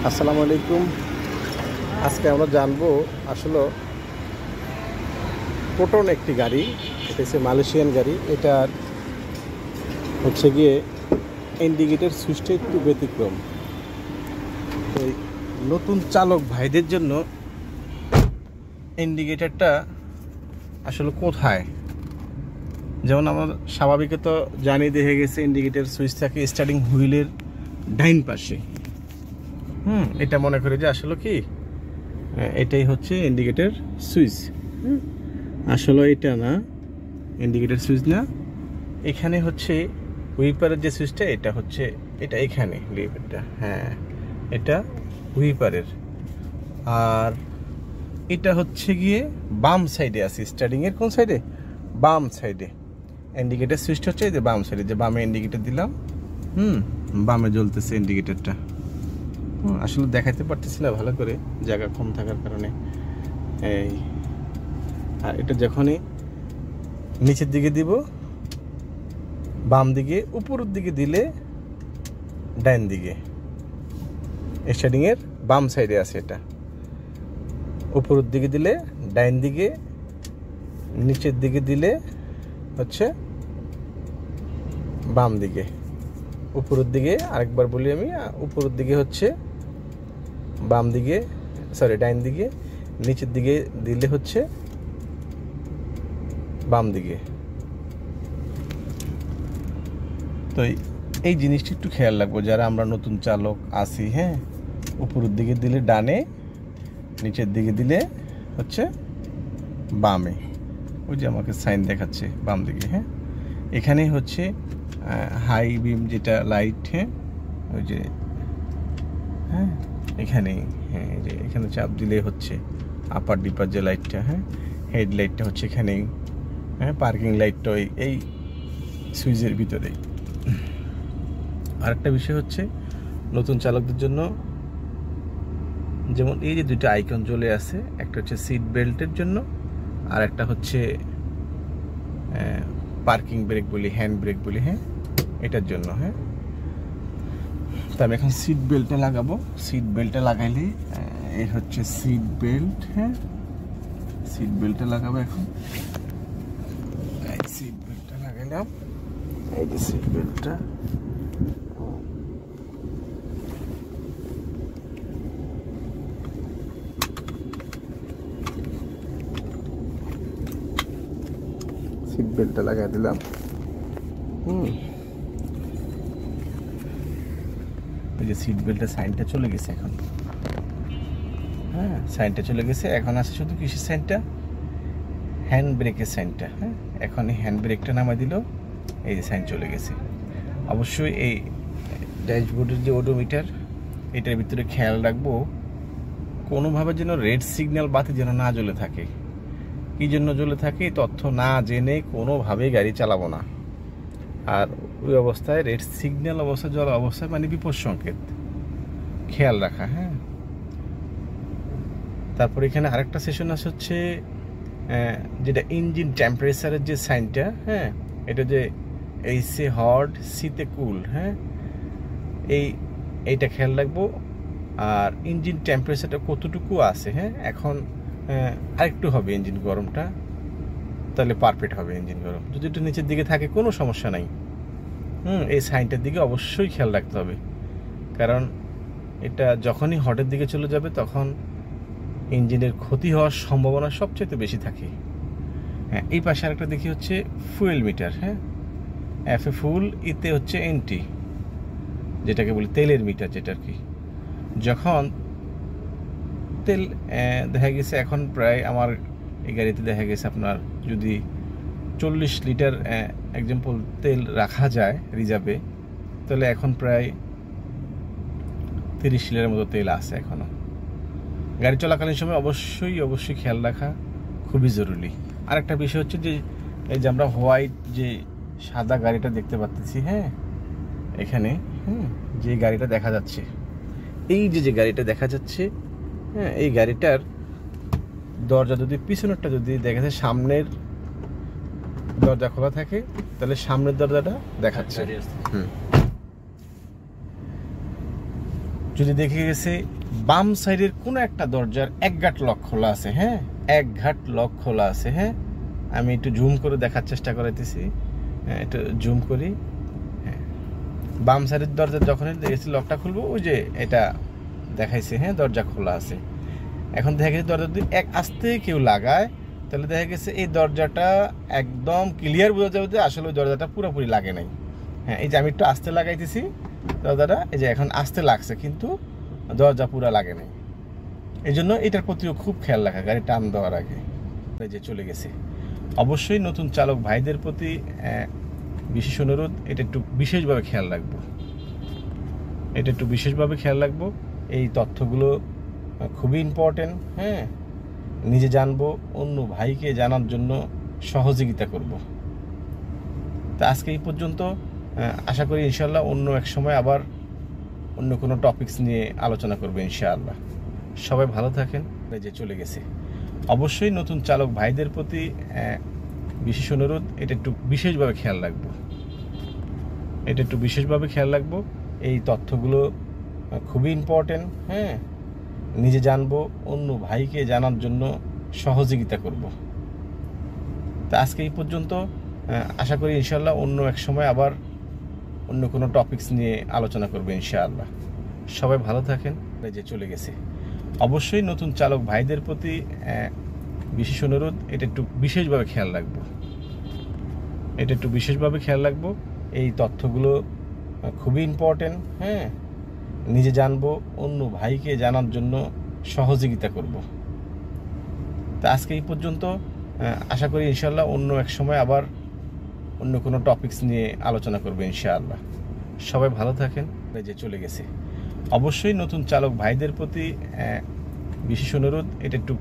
আসসালামু আলাইকুম। আজকে আমরা জানবো আসলে প্রোটন একটি গাড়ি, এটা হচ্ছে মালয়েশিয়ান গাড়ি। এটার হচ্ছে গিয়ে ইন্ডিকেটর সুইচটা একটু ব্যতিক্রম। তো এই নতুন চালক ভাইদের জন্য ইন্ডিকেটরটা আসলে কোথায়, যেমন আমরা স্বাভাবিকত জানি, দেখে গেছে ইন্ডিকেটর সুইচ থাকে স্টার্টিং হুইলের ডাইন পাশে। এটা মনে করি যে আসলে কি এটাই হচ্ছে ইন্ডিকেটর সুইচ। আসলে এটা না, ইন্ডিকেটর সুইচ না। এখানে হচ্ছে হুইপারের যে সুইচটা, এটা হচ্ছে এটা এখানে লিভারটা, হ্যাঁ এটা হুইপারের। আর এটা হচ্ছে গিয়ে বাম সাইডে আছে, স্টার্টিং এর কোন সাইডে? বাম সাইডে। ইন্ডিকেটর সুইচটা হচ্ছে এই যে বাম সাইডে, যে বামে ইন্ডিকেটর দিলাম, বামে জ্বলতেছে ইন্ডিকেটরটা। আসলে দেখাইতে পারতেছি না ভালো করে, জায়গা কম থাকার কারণে। এই আর এটা যখনই নিচের দিকে দিব, বাম দিকে, উপরের দিকে দিলে ডাইন দিকে, স্টার্টিং এর বাম সাইডে আছে এটা। উপরের দিকে দিলে ডাইন দিকে, নিচের দিকে দিলে হচ্ছে বাম দিকে। উপরের দিকে আরেকবার বলি আমি, উপরের দিকে হচ্ছে বাম দিকে, সরি ডাইন দিকে, নিচের দিকে দিলে হচ্ছে বাম দিকে। তো এই জিনিসটা একটু খেয়াল রাখবো যারা আমরা নতুন চালক আছি। হ্যাঁ, উপরের দিকে দিলে ডানে, নিচের দিকে দিলে হচ্ছে বামে। ওই যে আমাকে সাইন দেখাচ্ছে বাম দিকে। হ্যাঁ, এখানে হচ্ছে হাই বিম যেটা লাইট, হ্যাঁ ওই যে, হ্যাঁ এখানেই, হ্যাঁ যে এখানে চাপ দিলে হচ্ছে আপার ডিপার যে লাইটটা, হ্যাঁ হেডলাইটটা হচ্ছে এখানেই, হ্যাঁ পার্কিং লাইটটা এই সুইচের ভিতরেই। আরেকটা বিষয় হচ্ছে নতুন চালকদের জন্য, যেমন এই যে দুইটা আইকন চলে আসে, একটা হচ্ছে সিট বেল্টের জন্য, আর একটা হচ্ছে পার্কিং ব্রেক বলি, হ্যান্ড ব্রেক বলি, হ্যাঁ এটার জন্য। হ্যাঁ, তো আমি এখন সিট বেল্টটা লাগাবো। সিট বেল্টটা লাগাইলে এর হচ্ছে সিট বেল্ট। হ্যাঁ, সিট বেল্টটা লাগাবো এখন। সিট বেল্টটা লাগাইলাম, এই যে সিট বেল্টটা। সিট বেল্টটা লাগাই দিলাম। এই যে সিট বেল্টের সাইনটা চলে গেছে এখন। হ্যাঁ, সাইনটা চলে গেছে। এখন আছে শুধু কিসের সাইনটা? হ্যান্ড ব্রেকের সাইনটা। হ্যাঁ, এখন এই হ্যান্ড ব্রেকটা নামাই দিল, এই যে সাইন চলে গেছে। অবশ্যই এই ড্যাশবোর্ডের যে ওডোমিটার, এটার ভিতরে খেয়াল রাখবো কোনোভাবে যেন রেড সিগন্যাল বাতি যেন না জ্বলে থাকে। কি জন্য জ্বলে থাকে তথ্য না জেনে কোনোভাবেই গাড়ি চালাবো না। আর ওই অবস্থায় রেড সিগন্যাল অবস্থায়, জ্বলা অবস্থায় মানে বিপদ সংকেত, খেয়াল রাখা। হ্যাঁ, তারপর এখানে আরেকটা সেশন আছে হচ্ছে যেটা ইঞ্জিন টেম্পারেচারের যে সাইনটা। হ্যাঁ, এটা যে এইসে হট, সিতে কুল। হ্যাঁ, এইটা খেয়াল রাখবো। আর ইঞ্জিন টেম্পারেচারটা কতটুকু আছে। হ্যাঁ, এখন আরেকটু হবে ইঞ্জিন গরমটা, তাহলে পারফেক্ট হবে ইঞ্জিন গরম। যদি একটু নিচের দিকে থাকে কোনো সমস্যা নাই। এই সাইনটার দিকে অবশ্যই খেয়াল রাখতে হবে, কারণ এটা যখনই হটের দিকে চলে যাবে তখন ইঞ্জিনের ক্ষতি হওয়ার সম্ভাবনা সবচেয়ে বেশি থাকে। হ্যাঁ, এই পাশে আরেকটা দেখি হচ্ছে ফুয়েল মিটার। হ্যাঁ, এফে ফুল, ইতে হচ্ছে এনটি, যেটাকে বলি তেলের মিটার, যেটা আর কি। যখন তেল দেখা গেছে এখন প্রায় আমার এই গাড়িতে দেখা গেছে আপনার যদি 40 লিটার এক্সাম্পল তেল রাখা যায় রিজার্ভে, তাহলে এখন প্রায় 30 লিটারের মতো তেল আছে এখনো। গাড়ি চলাকালীন সময় অবশ্যই খেয়াল রাখা খুবই জরুরি। আরেকটা বিষয় হচ্ছে যে এই যে আমরা হোয়াইট যে সাদা গাড়িটা দেখতে পাচ্ছি, হ্যাঁ এখানে, যে গাড়িটা দেখা যাচ্ছে, এই যে গাড়িটা দেখা যাচ্ছে, হ্যাঁ এই গাড়িটার দরজা যদি পিছনেরটা যদি দেখা যায়, সামনের দরজা খোলা থাকে, তাহলে সামনের দরজাটা দেখাচ্ছে। যদি দেখে গেছে বাম সাইডের কোনো একটা দরজার এক ঘাট লক খোলা আছে, হ্যাঁ, এক ঘাট লক খোলা আছে, হ্যাঁ, আমি একটু জুম করে দেখার চেষ্টা করাইতেছি, হ্যাঁ, একটু জুম করি, হ্যাঁ, বাম সাইডের দরজা যখনই দেখেছি লকটা খুলবো, ওই যে এটা দেখাইছে, হ্যাঁ, দরজা খোলা আছে। এখন দেখা গেছে দরজা যদি এক আস্তে কেউ লাগায়, তাহলে দেখা গেছে এই দরজাটা একদম ক্লিয়ার বোঝা যাবে যে আসলে ওই দরজাটা পুরোপুরি লাগে নাই। হ্যাঁ, এই যে আমি একটু আস্তে লাগাইতেছি দরজাটা, এই যে এখন আস্তে লাগছে কিন্তু দরজা পুরা লাগে নাই। এই জন্য এটার প্রতিও খুব খেয়াল রাখা গাড়ি টান দেওয়ার আগে। এই যে চলে গেছে। অবশ্যই নতুন চালক ভাইদের প্রতি বিশেষ অনুরোধ, এটা একটু বিশেষভাবে খেয়াল রাখবো, এটা একটু বিশেষভাবে খেয়াল রাখবো। এই তথ্যগুলো খুবই ইম্পর্টেন্ট, হ্যাঁ, নিজে জানবো, অন্য ভাইকে জানার জন্য সহযোগিতা করব। তা আজকে এই পর্যন্ত, আশা করি ইনশাল্লাহ অন্য এক সময় আবার অন্য কোনো টপিকস নিয়ে আলোচনা করবো ইনশাআল্লাহ। সবাই ভালো থাকেন। এই যে চলে গেছে। অবশ্যই নতুন চালক ভাইদের প্রতি বিশেষ অনুরোধ, এটা একটু বিশেষভাবে খেয়াল রাখবো, এটা একটু বিশেষভাবে খেয়াল রাখবো। এই তথ্যগুলো খুবই ইম্পর্টেন্ট, হ্যাঁ, নিজে জানবো, অন্য ভাইকে জানার জন্য সহযোগিতা করব। তা আজকে এই পর্যন্ত, আশা করি ইনশাল্লাহ অন্য এক সময় আবার অন্য কোনো টপিকস নিয়ে আলোচনা করবো ইনশাআল্লাহ। সবাই ভালো থাকেন। এই যে চলে গেছে। অবশ্যই নতুন চালক ভাইদের প্রতি বিশেষ অনুরোধ, এটা একটু বিশেষভাবে খেয়াল রাখবো, এটা একটু বিশেষভাবে খেয়াল রাখবো। এই তথ্যগুলো খুবই ইম্পর্টেন্ট, হ্যাঁ, নিজে জানবো, অন্য ভাইকে জানার জন্য সহযোগিতা করব। তা আজকে এই পর্যন্ত, আশা করি ইনশাল্লাহ অন্য এক সময় আবার অন্য কোনো টপিকস নিয়ে আলোচনা করবো ইনশাআল্লাহ। সবাই ভালো থাকেন। এই যে চলে গেছে। অবশ্যই নতুন চালক ভাইদের প্রতি বিশেষ অনুরোধ, এটা একটু